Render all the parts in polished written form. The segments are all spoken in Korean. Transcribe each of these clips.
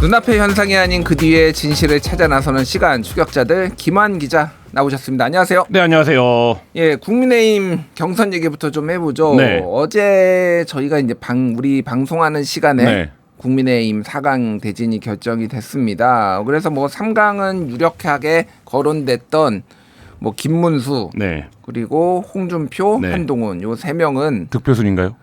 눈앞의 현상이 아닌 그 뒤에 진실을 찾아 나서는 시간, 추격자들 김한 기자 나오셨습니다. 안녕하세요. 네, 안녕하세요. 예, 국민의힘 경선 얘기부터 좀 해보죠. 네. 어제 저희가 이제 우리 방송하는 시간에 네. 국민의힘 4강 대진이 결정이 됐습니다. 그래서 뭐 3강은 유력하게 거론됐던 뭐 김문수, 네. 그리고 홍준표, 네. 한동훈 요 세 명은 득표순인가요?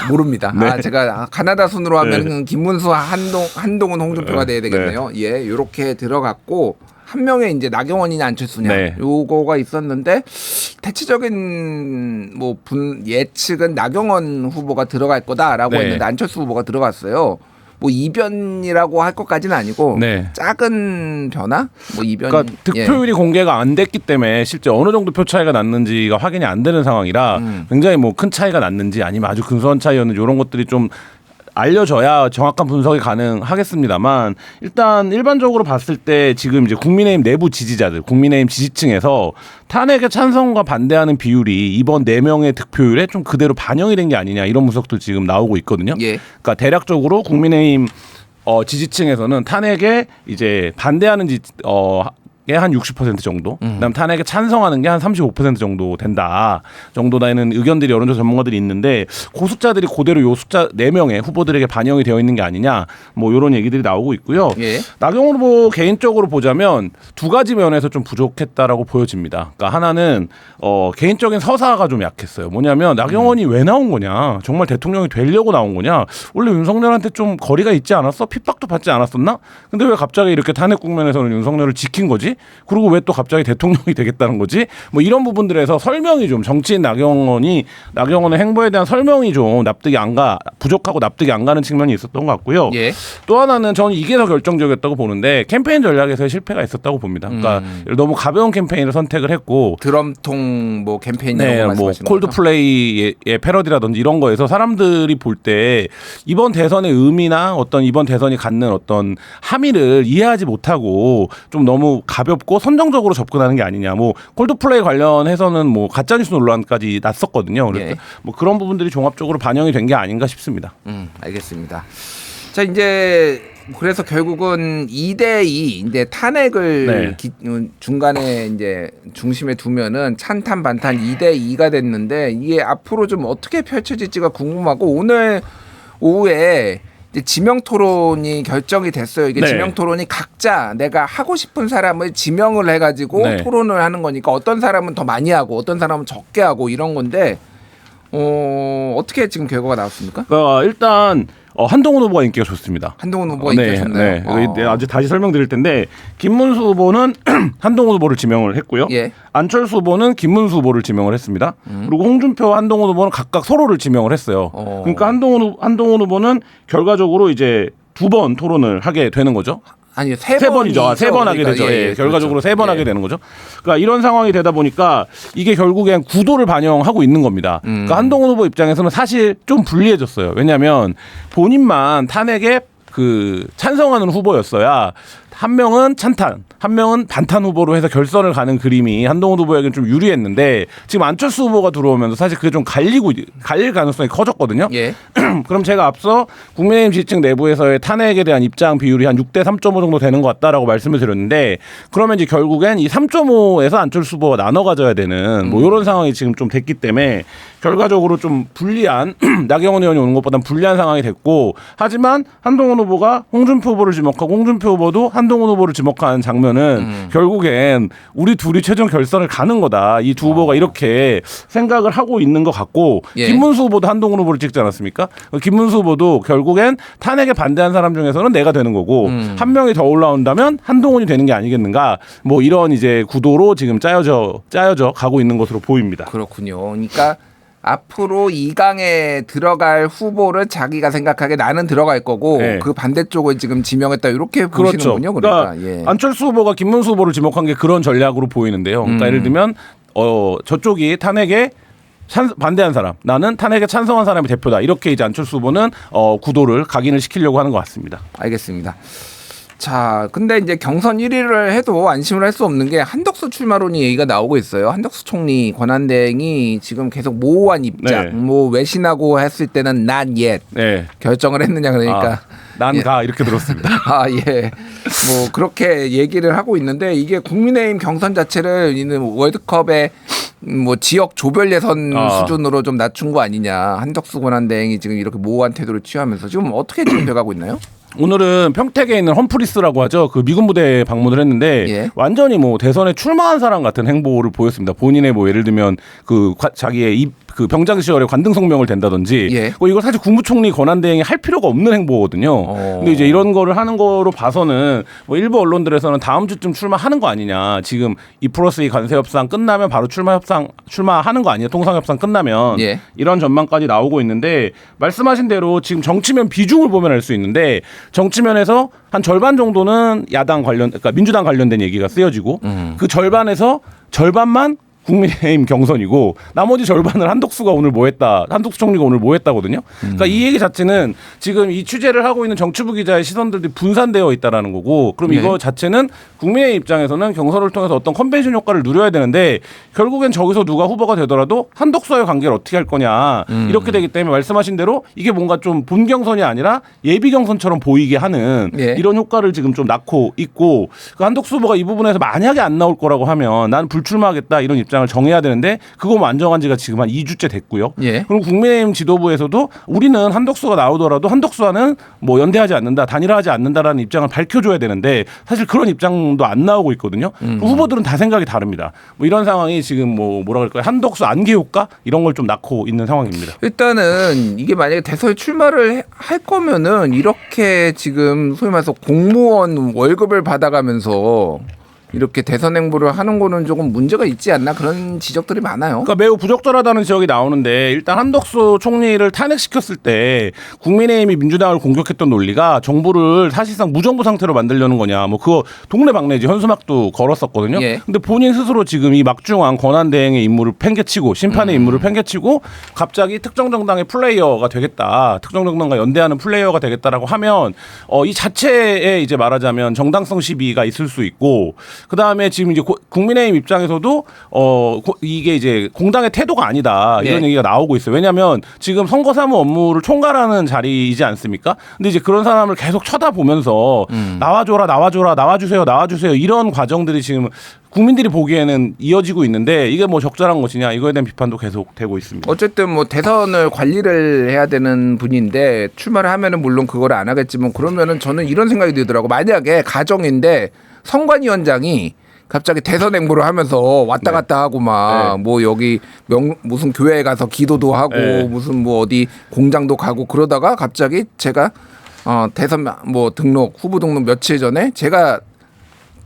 모릅니다. 네. 제가 가나다 순으로 하면 네. 김문수, 한동훈, 홍준표가 돼야 되겠네요. 예, 이렇게 들어갔고 한 명의 이제 나경원이냐 안철수냐 네. 요거가 있었는데 대체적인 뭐 예측은 나경원 후보가 들어갈 거다라고 네. 했는데 안철수 후보가 들어갔어요. 뭐 이변이라고 할 것까지는 아니고 네. 작은 변화? 뭐 이변. 그러니까 득표율이 공개가 안 됐기 때문에 실제 어느 정도 표 차이가 났는지가 확인이 안 되는 상황이라 굉장히 뭐 큰 차이가 났는지 아니면 아주 근소한 차이였는지 이런 것들이 좀 알려져야 정확한 분석이 가능하겠습니다만 일단 일반적으로 봤을 때 지금 이제 국민의힘 내부 지지자들, 국민의힘 지지층에서 탄핵에 찬성과 반대하는 비율이 이번 4명의 득표율에 좀 그대로 반영이 된 게 아니냐 이런 분석들 지금 나오고 있거든요. 예. 그러니까 대략적으로 국민의힘 지지층에서는 탄핵에 이제 반대하는 한 60% 정도, 그다음 탄핵에 찬성하는 게 한 35% 정도 된다 정도라는 의견들이 여론조사 전문가들이 있는데 그 숫자들이 그대로 요 숫자 4명의 후보들에게 반영이 되어 있는 게 아니냐 뭐 이런 얘기들이 나오고 있고요. 예. 나경원 후보 개인적으로 보자면 두 가지 면에서 좀 부족했다라고 보여집니다. 그러니까 하나는 개인적인 서사가 좀 약했어요. 뭐냐면 나경원이 왜 나온 거냐, 정말 대통령이 되려고 나온 거냐, 원래 윤석열한테 좀 거리가 있지 않았어? 핍박도 받지 않았었나? 근데 왜 갑자기 이렇게 탄핵 국면에서는 윤석열을 지킨 거지? 그리고 왜 또 갑자기 대통령이 되겠다는 거지? 뭐 이런 부분들에서 설명이 좀 정치인 나경원의 행보에 대한 설명이 좀 부족하고 납득이 안 가는 측면이 있었던 것 같고요. 예. 또 하나는 저는 이게 더 결정적이었다고 보는데 캠페인 전략에서의 실패가 있었다고 봅니다. 그러니까 너무 가벼운 캠페인을 선택을 했고 드럼통 뭐 캠페인이라고 네, 말씀하시는 뭐 거죠? 콜드플레이의 패러디라든지 이런 거에서 사람들이 볼 때 이번 대선의 의미나 어떤 이번 대선이 갖는 어떤 함의를 이해하지 못하고 좀 너무 가볍고 선정적으로 접근하는 게 아니냐. 뭐 콜드플레이 관련해서는 뭐 가짜뉴스 논란까지 났었거든요. 그래서 예. 뭐 그런 부분들이 종합적으로 반영이 된 게 아닌가 싶습니다. 알겠습니다. 자, 이제 그래서 결국은 2대2 이제 탄핵을 중간에 이제 중심에 두면은 찬탄 반탄 2대2가 됐는데 이게 앞으로 좀 어떻게 펼쳐질지가 궁금하고 오늘 오후에 이제 지명 토론이 결정이 됐어요. 이게 네. 지명 토론이 각자 내가 하고 싶은 사람을 지명을 해가지고 네. 토론을 하는 거니까 어떤 사람은 더 많이 하고 어떤 사람은 적게 하고 이런 건데 어떻게 지금 결과가 나왔습니까? 일단 한동훈 후보가 인기가 좋습니다. 한동훈 후보가 인기가 좋나요? 네. 아주 다시 설명드릴 텐데 김문수 후보는 한동훈 후보를 지명을 했고요. 예. 안철수 후보는 김문수 후보를 지명을 했습니다. 그리고 홍준표, 한동훈 후보는 각각 서로를 지명을 했어요. 그러니까 한동훈 후보는 결과적으로 이제 2번 토론을 하게 되는 거죠. 아니요, 세 번이죠. 세 번 하게 되죠. 예, 결과적으로 그렇죠. 3번 하게 되는 거죠. 그러니까 이런 상황이 되다 보니까 이게 결국엔 구도를 반영하고 있는 겁니다. 그러니까 한동훈 후보 입장에서는 사실 좀 불리해졌어요. 왜냐하면 본인만 탄핵에 찬성하는 후보였어야 한 명은 찬탄, 한 명은 반탄 후보로 해서 결선을 가는 그림이 한동훈 후보에게는 좀 유리했는데 지금 안철수 후보가 들어오면서 사실 그게 좀 갈릴 가능성이 커졌거든요. 예. 그럼 제가 앞서 국민의힘 지지층 내부에서의 탄핵에 대한 입장 비율이 한 6대 3.5 정도 되는 것 같다라고 말씀을 드렸는데 그러면 이제 결국엔 이 3.5에서 안철수 후보가 나눠 가져야 되는 뭐 이런 상황이 지금 좀 됐기 때문에 결과적으로 좀 불리한 나경원 의원이 오는 것보다는 불리한 상황이 됐고 하지만 한동훈 후보가 홍준표 후보를 지목하고 홍준표 후보도 한동훈 후보를 지목하는 장면은 결국엔 우리 둘이 최종 결선을 가는 거다. 이 두 후보가 이렇게 생각을 하고 있는 것 같고 예. 김문수 후보도 한동훈 후보를 찍지 않았습니까? 김문수 후보도 결국엔 탄핵에 반대한 사람 중에서는 내가 되는 거고 한 명이 더 올라온다면 한동훈이 되는 게 아니겠는가? 뭐 이런 이제 구도로 지금 짜여져 가고 있는 것으로 보입니다. 그렇군요. 그러니까 앞으로 2강에 들어갈 후보를 자기가 생각하기에 나는 들어갈 거고 네. 그 반대쪽을 지금 지명했다 이렇게 보시는군요. 그러니까 예. 안철수 후보가 김문수 후보를 지목한 게 그런 전략으로 보이는데요. 그러니까 예를 들면 저쪽이 탄핵에 반대한 사람, 나는 탄핵에 찬성한 사람의 대표다. 이렇게 이제 안철수 후보는 구도를 각인을 시키려고 하는 것 같습니다. 알겠습니다. 자, 근데 이제 경선 1위를 해도 안심을 할 수 없는 게 한덕수 출마론이 얘기가 나오고 있어요. 한덕수 총리 권한대행이 지금 계속 모호한 입장, 네. 뭐 외신하고 했을 때는 not yet 네. 결정을 했느냐 그러니까. 난가 이렇게 들었습니다. 아, 예. 뭐 그렇게 얘기를 하고 있는데 이게 국민의힘 경선 자체를 이는 월드컵의 뭐 지역 조별 예선 수준으로 좀 낮춘 거 아니냐. 한덕수 권한대행이 지금 이렇게 모호한 태도를 취하면서 지금 어떻게 지금 돼가고 있나요? 오늘은 평택에 있는 험프리스라고 하죠. 그 미군 부대에 방문을 했는데 예. 완전히 뭐 대선에 출마한 사람 같은 행보를 보였습니다. 본인의 뭐 예를 들면 그 자기의 그 병장 시절에 관등 성명을 댄다든지 예. 이걸 사실 국무총리 권한대행이 할 필요가 없는 행보거든요. 근데 이제 이런 거를 하는 거로 봐서는 뭐 일부 언론들에서는 다음 주쯤 출마하는 거 아니냐. 지금 2+2 관세 협상 끝나면 바로 출마하는 거 아니냐. 통상 협상 끝나면 예. 이런 전망까지 나오고 있는데 말씀하신 대로 지금 정치면 비중을 보면 알 수 있는데 정치면에서 한 절반 정도는 야당 관련 그러니까 민주당 관련된 얘기가 쓰여지고 그 절반에서 절반만 국민의힘 경선이고 나머지 절반을 한덕수가 오늘 뭐 했다. 한덕수 총리가 오늘 뭐 했다거든요. 그러니까 이 얘기 자체는 지금 이 취재를 하고 있는 정치부 기자의 시선들이 분산되어 있다라는 거고 그럼 이거 자체는 국민의 입장에서는 경선을 통해서 어떤 컨벤션 효과를 누려야 되는데 결국엔 저기서 누가 후보가 되더라도 한덕수와의 관계를 어떻게 할 거냐 이렇게 되기 때문에 말씀하신 대로 이게 뭔가 좀 본 경선이 아니라 예비 경선처럼 보이게 하는 이런 효과를 지금 좀 낳고 있고 그 한덕수 후보가 이 부분에서 만약에 안 나올 거라고 하면 난 불출마하겠다 이런 입장을 정해야 되는데 그거 안정한 지가 지금 한 2주째 됐고요. 예. 그리고 국민의힘 지도부에서도 우리는 한덕수가 나오더라도 한덕수와는 뭐 연대하지 않는다, 단일화하지 않는다라는 입장을 밝혀줘야 되는데 사실 그런 입장도 안 나오고 있거든요. 후보들은 다 생각이 다릅니다. 뭐 이런 상황이 지금 뭐라 그럴까요? 한덕수 안개 효과 이런 걸 좀 낳고 있는 상황입니다. 일단은 이게 만약에 대선에 출마를 할 거면은 이렇게 지금 소위 말해서 공무원 월급을 받아가면서 이렇게 대선 행보를 하는 거는 조금 문제가 있지 않나 그런 지적들이 많아요. 그러니까 매우 부적절하다는 지적이 나오는데 일단 한덕수 총리를 탄핵시켰을 때 국민의힘이 민주당을 공격했던 논리가 정부를 사실상 무정부 상태로 만들려는 거냐. 뭐 그거 동네방네지 현수막도 걸었었거든요. 예. 근데 본인 스스로 지금 이 막중한 권한대행의 임무를 팽개치고 심판의 임무를 팽개치고 갑자기 특정 정당의 플레이어가 되겠다. 특정 정당과 연대하는 플레이어가 되겠다라고 하면 이 자체에 이제 말하자면 정당성 시비가 있을 수 있고 그 다음에 지금 이제 국민의힘 입장에서도 이게 이제 공당의 태도가 아니다 이런 얘기가 나오고 있어요. 왜냐하면 지금 선거사무 업무를 총괄하는 자리이지 않습니까? 근데 이제 그런 사람을 계속 쳐다보면서 나와주세요 이런 과정들이 지금 국민들이 보기에는 이어지고 있는데 이게 뭐 적절한 것이냐 이거에 대한 비판도 계속 되고 있습니다. 어쨌든 뭐 대선을 관리를 해야 되는 분인데 출마를 하면은 물론 그걸 안 하겠지만 그러면은 저는 이런 생각이 들더라고. 만약에 가정인데 선관위원장이 갑자기 대선 행보를 하면서 왔다 갔다 하고 막 뭐 여기 무슨 교회에 가서 기도도 하고 무슨 뭐 어디 공장도 가고 그러다가 갑자기 제가 대선 뭐 후보 등록 며칠 전에 제가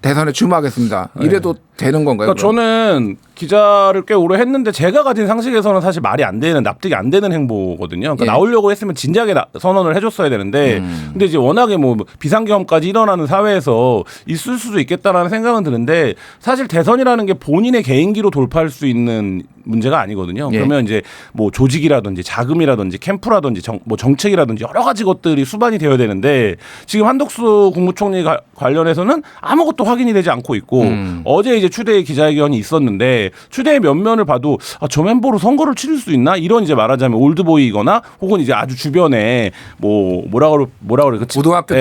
대선에 출마하겠습니다. 이래도 되는 건가요? 그러니까 저는 기자를 꽤 오래 했는데 제가 가진 상식에서는 사실 말이 안 되는 납득이 안 되는 행보거든요. 그러니까 나오려고 했으면 진작에 선언을 해줬어야 되는데 근데 이제 워낙에 뭐 비상경험까지 일어나는 사회에서 있을 수도 있겠다라는 생각은 드는데 사실 대선이라는 게 본인의 개인기로 돌파할 수 있는 문제가 아니거든요. 그러면 이제 뭐 조직이라든지 자금이라든지 캠프라든지 뭐 정책이라든지 여러 가지 것들이 수반이 되어야 되는데 지금 한덕수 국무총리 관련해서는 아무것도 확인이 되지 않고 있고 어제 이제 추대의 기자회견이 있었는데 추대의 면면을 봐도 저 멤버로 선거를 치를 수 있나 이런 이제 말하자면 올드보이거나 혹은 이제 아주 주변에 뭐라 그래 고등학교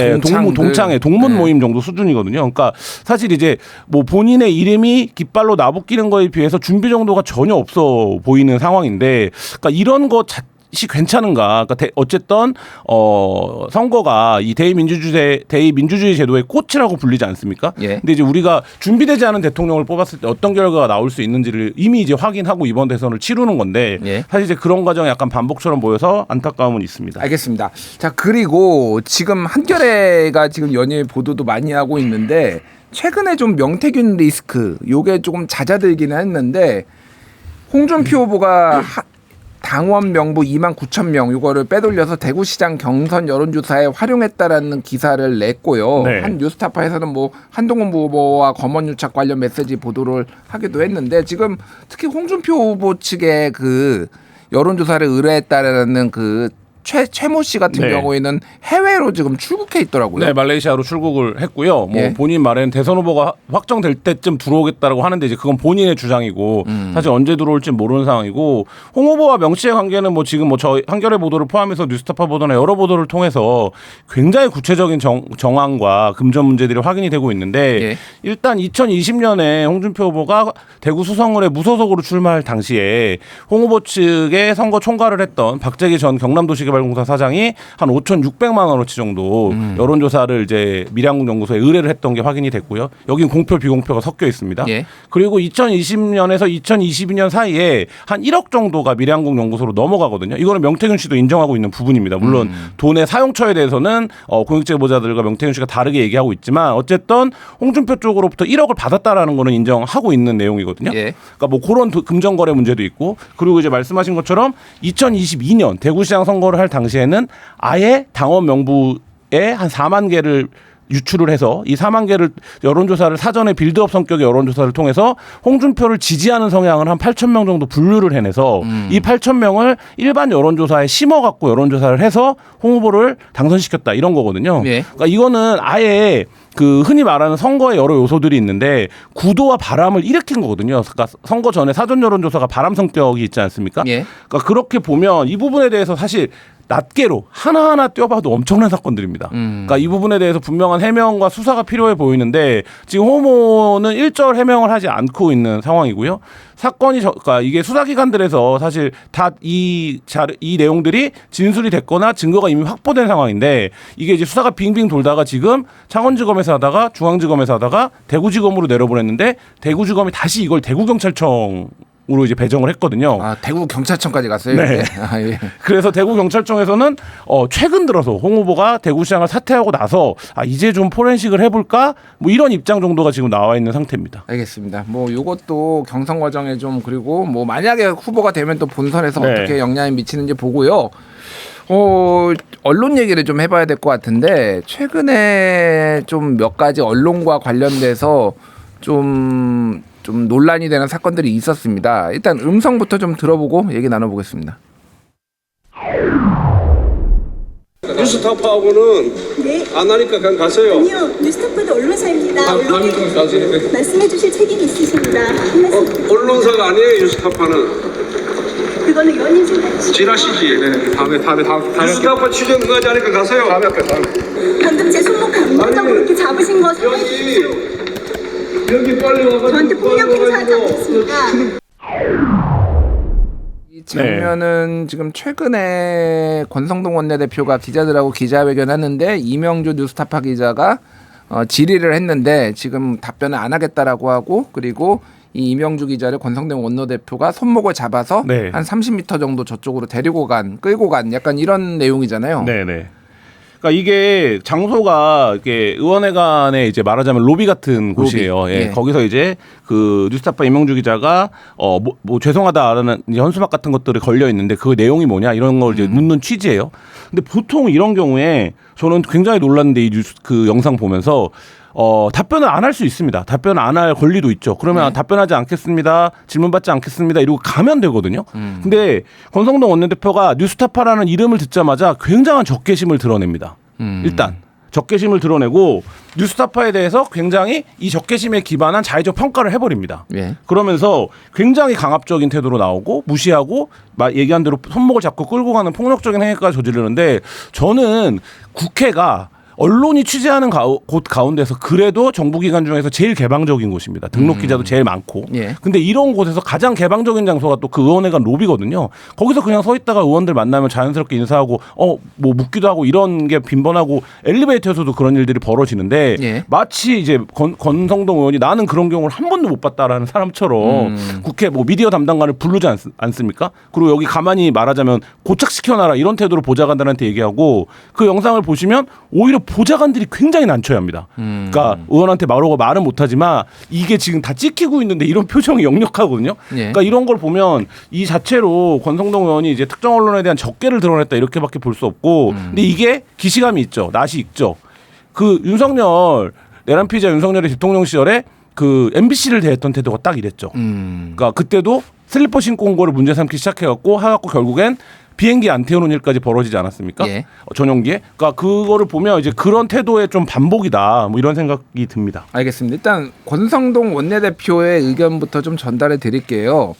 동창회 동문 모임 정도 수준이거든요. 그러니까 사실 이제 뭐 본인의 이름이 깃발로 나부끼는 거에 비해서 준비 정도가 전혀 없어 보이는 상황인데 그러니까 이런 것 이 괜찮은가? 그러니까 어쨌든 선거가 이 대의민주주의 제도의 꽃이라고 불리지 않습니까? 근데 이제 우리가 준비되지 않은 대통령을 뽑았을 때 어떤 결과가 나올 수 있는지를 이미 이제 확인하고 이번 대선을 치르는 건데 사실 이제 그런 과정이 약간 반복처럼 보여서 안타까움은 있습니다. 알겠습니다. 자 그리고 지금 한겨레가 지금 연일 보도도 많이 하고 있는데 최근에 좀 명태균 리스크 요게 조금 잦아들기는 했는데 홍준표 후보가 당원 명부 29,000명 이거를 빼돌려서 대구시장 경선 여론조사에 활용했다라는 기사를 냈고요. 한 뉴스타파에서는 뭐 한동훈 후보와 검언유착 관련 메시지 보도를 하기도 했는데 지금 특히 홍준표 후보 측의 그 여론조사를 의뢰했다라는 그 최모 씨 같은 네. 경우에는 해외로 지금 출국해 있더라고요. 네, 말레이시아로 출국을 했고요. 뭐 예. 본인 말에는 대선 후보가 확정될 때쯤 들어오겠다라고 하는데 이제 그건 본인의 주장이고 사실 언제 들어올지 모르는 상황이고 홍 후보와 명 씨의 관계는 뭐 지금 뭐 저희 한겨레 보도를 포함해서 뉴스타파 보도나 여러 보도를 통해서 굉장히 구체적인 정황과 금전 문제들이 확인이 되고 있는데 예. 일단 2020년에 홍준표 후보가 대구 수성을에 무소속으로 출마할 당시에 홍 후보 측의 선거 총괄을 했던 박재기 전 경남도시개발공사 사장이 한 5,600만 원어치 정도 여론조사를 이제 밀양국 연구소에 의뢰를 했던 게 확인이 됐고요. 여긴 공표 비공표가 섞여 있습니다. 예. 그리고 2020년에서 2022년 사이에 한 1억 정도가 밀양국 연구소로 넘어가거든요. 이거는 명태균 씨도 인정하고 있는 부분입니다. 물론 돈의 사용처에 대해서는 공익제보자들과 명태균 씨가 다르게 얘기하고 있지만 어쨌든 홍준표 쪽으로부터 1억을 받았다라는 거는 인정하고 있는 내용이거든요. 예. 그러니까 뭐 그런 금전거래 문제도 있고 그리고 이제 말씀하신 것처럼 2022년 대구시장 선거를 할 당시에는 아예 당원 명부에 한 4만 개를 유출을 해서 이 4만 개를 여론조사를 사전에 빌드업 성격의 여론조사를 통해서 홍준표를 지지하는 성향을 한 8천 명 정도 분류를 해내서 이 8천 명을 일반 여론조사에 심어갖고 여론조사를 해서 홍 후보를 당선시켰다 이런 거거든요. 예. 그러니까 이거는 아예 그 흔히 말하는 선거의 여러 요소들이 있는데 구도와 바람을 일으킨 거거든요. 그러니까 선거 전에 사전 여론조사가 바람 성격이 있지 않습니까? 예. 그러니까 그렇게 보면 이 부분에 대해서 사실 낱개로 하나하나 떼어봐도 엄청난 사건들입니다. 그러니까 이 부분에 대해서 분명한 해명과 수사가 필요해 보이는데 지금 호모는 일절 해명을 하지 않고 있는 상황이고요. 사건이 그러니까 이게 수사기관들에서 사실 다 이 내용들이 진술이 됐거나 증거가 이미 확보된 상황인데 이게 이제 수사가 빙빙 돌다가 지금 창원지검에서 하다가 중앙지검에서 하다가 대구지검으로 내려보냈는데 대구지검이 다시 이걸 대구경찰청 으로 이제 배정을 했거든요. 아, 대구 경찰청까지 갔어요. 네. 아, 예. 그래서 대구 경찰청에서는 최근 들어서 홍 후보가 대구시장을 사퇴하고 나서 이제 좀 포렌식을 해볼까 뭐 이런 입장 정도가 지금 나와 있는 상태입니다. 알겠습니다. 뭐 이것도 경선 과정에 좀 그리고 뭐 만약에 후보가 되면 또 본선에서 네. 어떻게 영향이 미치는지 보고요. 언론 얘기를 좀 해봐야 될 것 같은데 최근에 좀 몇 가지 언론과 관련돼서 좀 논란이 되는 사건들이 있었습니다. 일단 음성부터 좀 들어보고 얘기 나눠보겠습니다. 뉴스타파하고는 네. 안 하니까 그냥 가세요. 아니요, 뉴스타파도 언론사입니다. 다음에 좀 가세요. 말씀해 주실 책임이 있으십니다. 언론사가 아니에요, 뉴스타파는. 그거는 연인 생각. 지라시지. 네. 다음에 뉴스타파 취재 누가 하지 않으니까 가세요. 방금 제 손목 강력적으로 이렇게 잡으신 거 사과해 주십시오. 여기 빨리 와가지고. 저한테 폭력 행사하지 않겠습니다. 이 장면은 지금 최근에 권성동 원내대표가 기자들하고 기자회견했는데 이명주 뉴스타파 기자가 질의를 했는데 지금 답변을 안 하겠다라고 하고 그리고 이 이명주 기자를 권성동 원내대표가 손목을 잡아서 네. 한 30m 정도 저쪽으로 끌고 간 약간 이런 내용이잖아요. 네네. 그러니까 이게 장소가 이게 의원회관에 이제 말하자면 로비 같은 곳이에요. 예. 예. 거기서 이제 그 뉴스타파 이명주 기자가 뭐 죄송하다라는 이제 현수막 같은 것들이 걸려 있는데 그 내용이 뭐냐 이런 걸 이제 묻는 취지예요. 근데 보통 이런 경우에 저는 굉장히 놀랐는데 이 뉴스 그 영상 보면서 답변을 안 할 수 있습니다. 답변을 안 할 권리도 있죠. 그러면 답변하지 않겠습니다. 질문받지 않겠습니다. 이러고 가면 되거든요. 근데 권성동 원내대표가 뉴스타파라는 이름을 듣자마자 굉장한 적개심을 드러냅니다. 일단 적개심을 드러내고 뉴스타파에 대해서 굉장히 이 적개심에 기반한 자의적 평가를 해버립니다. 예. 그러면서 굉장히 강압적인 태도로 나오고 무시하고 얘기한 대로 손목을 잡고 끌고 가는 폭력적인 행위까지 저지르는데 저는 국회가 언론이 취재하는 곳 가운데서 그래도 정부기관 중에서 제일 개방적인 곳입니다. 등록 기자도 제일 많고. 예. 근데 이런 곳에서 가장 개방적인 장소가 또 그 의원회관 로비거든요. 거기서 그냥 서 있다가 의원들 만나면 자연스럽게 인사하고 뭐 묻기도 하고 이런 게 빈번하고 엘리베이터에서도 그런 일들이 벌어지는데 예. 마치 이제 권성동 의원이 나는 그런 경우를 한 번도 못 봤다라는 사람처럼 국회 뭐 미디어 담당관을 부르지 않습니까? 그리고 여기 가만히 말하자면 고착시켜놔라 이런 태도로 보좌관들한테 얘기하고 그 영상을 보시면 오히려 보좌관들이 굉장히 난처해합니다. 그러니까 의원한테 말은 못하지만 이게 지금 다 찍히고 있는데 이런 표정이 역력하거든요. 예. 그러니까 이런 걸 보면 이 자체로 권성동 의원이 이제 특정 언론에 대한 적개를 드러냈다 이렇게밖에 볼 수 없고, 근데 이게 기시감이 있죠, 낯이 익죠. 그 윤석열 내란 피의자 윤석열의 대통령 시절에 그 MBC를 대했던 태도가 딱 이랬죠. 그러니까 그때도 슬리퍼 신고 온 거를 문제 삼기 시작해갖고 결국엔 비행기 안 태우는 일까지 벌어지지 않았습니까? 예. 전용기에. 그러니까 그거를 보면 이제 그런 태도의 좀 반복이다. 뭐 이런 생각이 듭니다. 알겠습니다. 일단 권성동 원내대표의 의견부터 좀 전달해 드릴게요.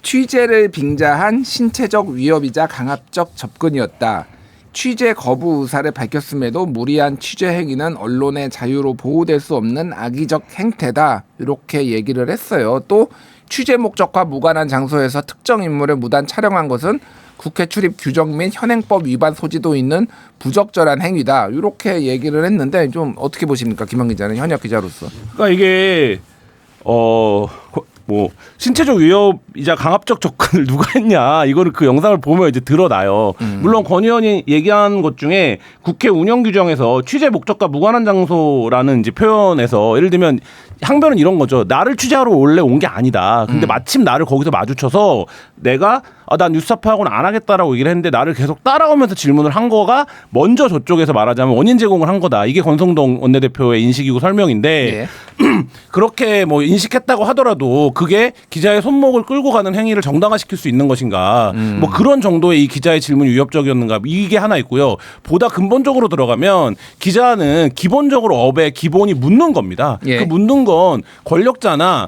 취재를 빙자한 신체적 위협이자 강압적 접근이었다. 취재 거부 의사를 밝혔음에도 무리한 취재 행위는 언론의 자유로 보호될 수 없는 악의적 행태다. 이렇게 얘기를 했어요. 또 취재 목적과 무관한 장소에서 특정 인물을 무단 촬영한 것은 국회 출입 규정 및 현행법 위반 소지도 있는 부적절한 행위다. 이렇게 얘기를 했는데 좀 어떻게 보십니까, 김한 기자는 현역 기자로서? 그러니까 이게 뭐 신체적 위협이자 강압적 접근을 누가 했냐 이거를 그 영상을 보면 이제 드러나요. 물론 권 의원이 얘기한 것 중에 국회 운영 규정에서 취재 목적과 무관한 장소라는 이제 표현에서 예를 들면 항변은 이런 거죠. 나를 취재하러 원래 온 게 아니다. 근데 마침 나를 거기서 마주쳐서 내가 난 뉴스타파하고는 안 하겠다라고 얘기를 했는데 나를 계속 따라오면서 질문을 한 거가 먼저 저쪽에서 말하자면 원인 제공을 한 거다. 이게 권성동 원내대표의 인식이고 설명인데 예. 그렇게 뭐 인식했다고 하더라도 그게 기자의 손목을 끌고 가는 행위를 정당화시킬 수 있는 것인가. 뭐 그런 정도의 이 기자의 질문이 위협적이었는가. 이게 하나 있고요. 보다 근본적으로 들어가면 기자는 기본적으로 업의 기본이 묻는 겁니다. 예. 그 묻는 건 권력자나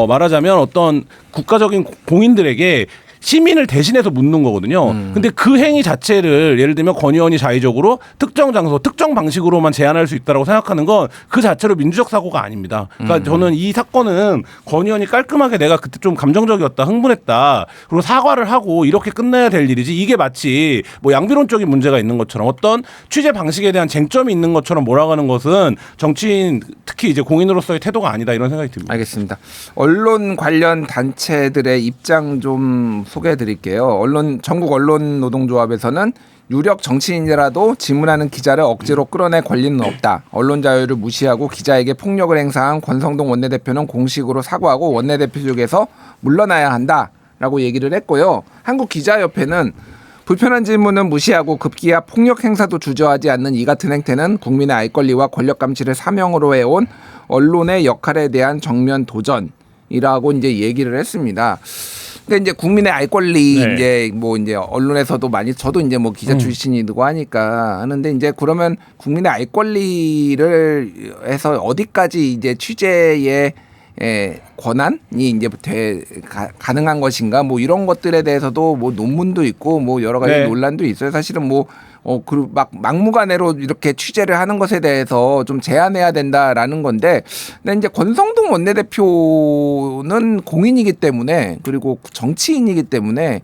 말하자면 어떤 국가적인 공인들에게 시민을 대신해서 묻는 거거든요. 근데 그 행위 자체를 예를 들면 권 의원이 자의적으로 특정 장소, 특정 방식으로만 제한할 수 있다고 생각하는 건 그 자체로 민주적 사고가 아닙니다. 그러니까 저는 이 사건은 권 의원이 깔끔하게 내가 그때 좀 감정적이었다, 흥분했다, 그리고 사과를 하고 이렇게 끝내야 될 일이지 이게 마치 뭐 양비론적인 문제가 있는 것처럼 어떤 취재 방식에 대한 쟁점이 있는 것처럼 몰아가는 것은 정치인 특히 이제 공인으로서의 태도가 아니다 이런 생각이 듭니다. 알겠습니다. 언론 관련 단체들의 입장 좀 소개해 드릴게요. 전국 언론 노동조합에서는 유력 정치인이라도 질문하는 기자를 억지로 끌어낼 권리는 없다. 언론 자유를 무시하고 기자에게 폭력을 행사한 권성동 원내대표는 공식으로 사과하고 원내대표직에서 물러나야 한다라고 얘기를 했고요. 한국기자협회는 불편한 질문은 무시하고 급기야 폭력 행사도 주저하지 않는 이 같은 행태는 국민의 알 권리와 권력 감시를 사명으로 해온 언론의 역할에 대한 정면 도전이라고 이제 얘기를 했습니다. 근데 이제 국민의 알 권리 이제 뭐 이제 언론에서도 많이 저도 이제 뭐 기자 출신이고 하니까 하는데 이제 그러면 국민의 알 권리를 해서 어디까지 이제 취재의 권한이 이제 가능한 것인가 뭐 이런 것들에 대해서도 뭐 논문도 있고 뭐 여러 가지 논란도 있어요. 사실은 뭐 그리고 막 막무가내로 이렇게 취재를 하는 것에 대해서 좀 제한해야 된다라는 건데, 근데 이제 권성동 원내대표는 공인이기 때문에 그리고 정치인이기 때문에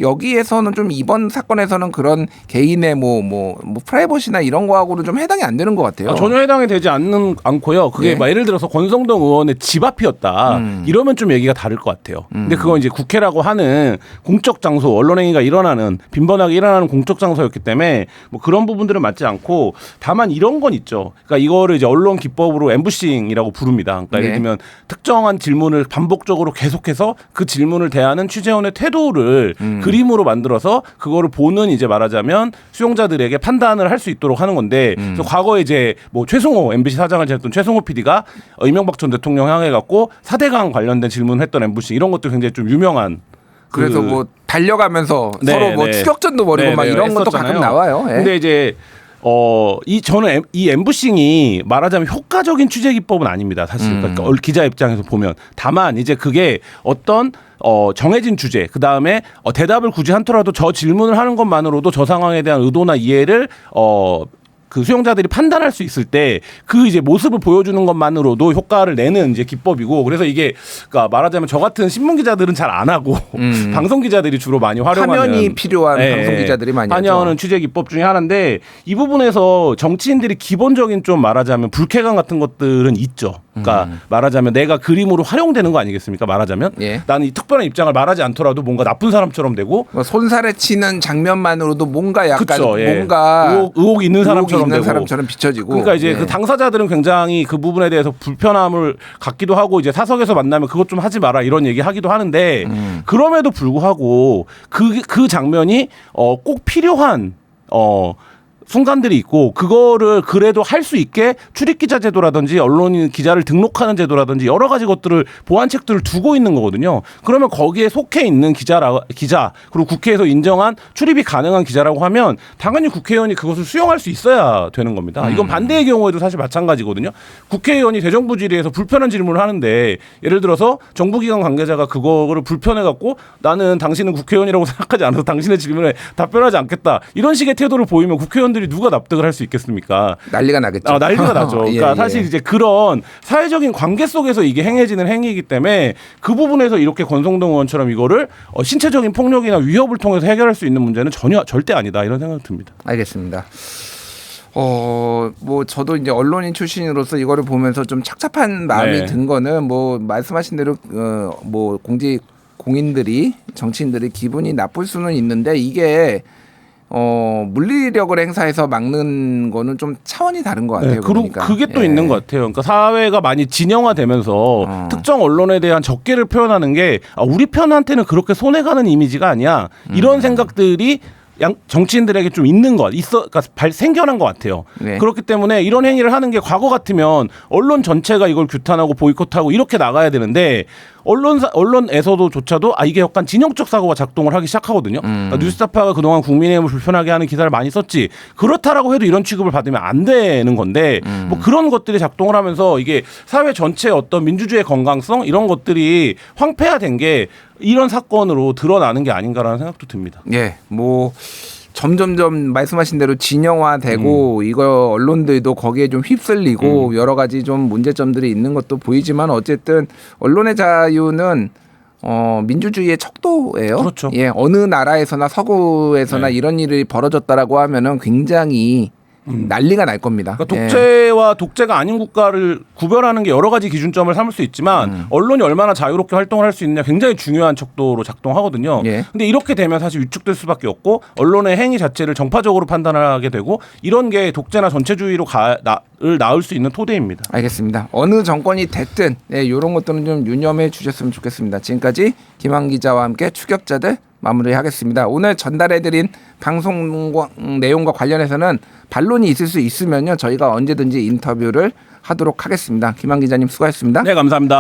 여기에서는 좀 이번 사건에서는 그런 개인의 뭐 프라이버시나 이런 거하고는 좀 해당이 안 되는 것 같아요. 전혀 해당이 되지 않고요. 그게 막 예를 들어서 권성동 의원의 집 앞이었다. 이러면 좀 얘기가 다를 것 같아요. 근데 그건 이제 국회라고 하는 공적 장소, 언론행위가 일어나는 빈번하게 일어나는 공적 장소였기 때문에 뭐 그런 부분들은 맞지 않고 다만 이런 건 있죠. 그러니까 이거를 이제 언론 기법으로 엠부싱이라고 부릅니다. 그러니까 예를 들면 특정한 질문을 반복적으로 계속해서 그 질문을 대하는 취재원의 태도를 그림으로 만들어서 그거를 보는 이제 말하자면 수용자들에게 판단을 할 수 있도록 하는 건데 그래서 과거에 이제 뭐 최승호 MBC 사장을 지냈던 최승호 PD가 이명박 전 대통령 향해 갖고 4대강 관련된 질문을 했던 엠부싱 이런 것도 굉장히 좀 유명한 그래서 뭐 달려가면서 서로 뭐 추격전도 벌이고 막 이런 것도 가끔 나와요. 근데 이제 저는 이 엠부싱이 말하자면 효과적인 취재 기법은 아닙니다. 사실 그러니까 기자 입장에서 보면 다만 이제 그게 어떤 정해진 주제 그 다음에 대답을 굳이 않더라도 저 질문을 하는 것만으로도 저 상황에 대한 의도나 이해를 그 수용자들이 판단할 수 있을 때 그 이제 모습을 보여주는 것만으로도 효과를 내는 이제 기법이고 그래서 이게 그러니까 말하자면 저 같은 신문 기자들은 잘 안 하고 방송 기자들이 주로 많이 활용하는 화면이 필요한 방송 기자들이 많이 하는 취재 기법 중에 하나인데 이 부분에서 정치인들이 기본적인 좀 말하자면 불쾌감 같은 것들은 있죠. 그러니까 말하자면 내가 그림으로 활용되는 거 아니겠습니까? 말하자면 나는 이 특별한 입장을 말하지 않더라도 뭔가 나쁜 사람처럼 되고 손살에 치는 장면만으로도 뭔가 약간 그쵸, 뭔가 의혹이 있는 사람처럼 비춰지고 그러니까 이제 그 당사자들은 굉장히 그 부분에 대해서 불편함을 갖기도 하고 이제 사석에서 만나면 그것 좀 하지 마라 이런 얘기 하기도 하는데 그럼에도 불구하고 그 장면이 꼭 필요한 순간들이 있고 그거를 그래도 할 수 있게 출입기자 제도라든지 언론인 기자를 등록하는 제도라든지 여러 가지 것들을 보완책들을 두고 있는 거거든요. 그러면 거기에 속해 있는 기자 그리고 국회에서 인정한 출입이 가능한 기자라고 하면 당연히 국회의원이 그것을 수용할 수 있어야 되는 겁니다. 이건 반대의 경우에도 사실 마찬가지거든요. 국회의원이 대정부 질의에서 불편한 질문을 하는데 예를 들어서 정부기관 관계자가 그거를 불편해갖고 나는 당신은 국회의원이라고 생각하지 않아서 당신의 질문에 답변하지 않겠다. 이런 식의 태도를 보이면 국회의원들이 누가 납득을 할 수 있겠습니까? 난리가 나겠죠. 난리가 나죠. 그러니까 예. 사실 이제 그런 사회적인 관계 속에서 이게 행해지는 행위이기 때문에 그 부분에서 이렇게 권성동 의원처럼 이거를 신체적인 폭력이나 위협을 통해서 해결할 수 있는 문제는 절대 아니다 이런 생각이 듭니다. 알겠습니다. 뭐 저도 이제 언론인 출신으로서 이거를 보면서 좀 착잡한 마음이 네. 든 거는 뭐 말씀하신 대로 뭐 공인들이 정치인들이 기분이 나쁠 수는 있는데 이게 물리력을 행사해서 막는 거는 좀 차원이 다른 것 같아요. 네, 그리고 그러니까. 그게 또 있는 것 같아요. 그러니까 사회가 많이 진영화되면서 특정 언론에 대한 적개를 표현하는 게 우리 편한테는 그렇게 손해가는 이미지가 아니야. 이런 생각들이 정치인들에게 좀 있는 그러니까 생겨난 것 같아요. 네. 그렇기 때문에 이런 행위를 하는 게 과거 같으면 언론 전체가 이걸 규탄하고 보이콧하고 이렇게 나가야 되는데 언론에서조차도 이게 약간 진영적 사고가 작동을 하기 시작하거든요. 그러니까 뉴스타파가 그동안 국민의힘을 불편하게 하는 기사를 많이 썼지 그렇다라고 해도 이런 취급을 받으면 안 되는 건데 뭐 그런 것들이 작동을 하면서 이게 사회 전체의 어떤 민주주의의 건강성 이런 것들이 황폐화된 게 이런 사건으로 드러나는 게 아닌가라는 생각도 듭니다. 예, 뭐 점점점 말씀하신 대로 진영화되고 이거 언론들도 거기에 좀 휩쓸리고 여러 가지 좀 문제점들이 있는 것도 보이지만 어쨌든 언론의 자유는 민주주의의 척도예요. 그렇죠. 예, 어느 나라에서나 서구에서나 네. 이런 일이 벌어졌다라고 하면은 굉장히 난리가 날 겁니다. 그러니까 독재와 독재가 아닌 국가를 구별하는 게 여러 가지 기준점을 삼을 수 있지만 언론이 얼마나 자유롭게 활동을 할 수 있느냐 굉장히 중요한 척도로 작동하거든요. 예. 근데 이렇게 되면 사실 위축될 수밖에 없고 언론의 행위 자체를 정파적으로 판단하게 되고 이런 게 독재나 전체주의로 나을 수 있는 토대입니다. 알겠습니다. 어느 정권이 됐든 이런 것들은 좀 유념해 주셨으면 좋겠습니다. 지금까지 김한 기자와 함께 추격자들 마무리하겠습니다. 오늘 전달해드린 방송 내용과 관련해서는 반론이 있을 수 있으면요 저희가 언제든지 인터뷰를 하도록 하겠습니다. 김한 기자님 수고하셨습니다. 네, 감사합니다.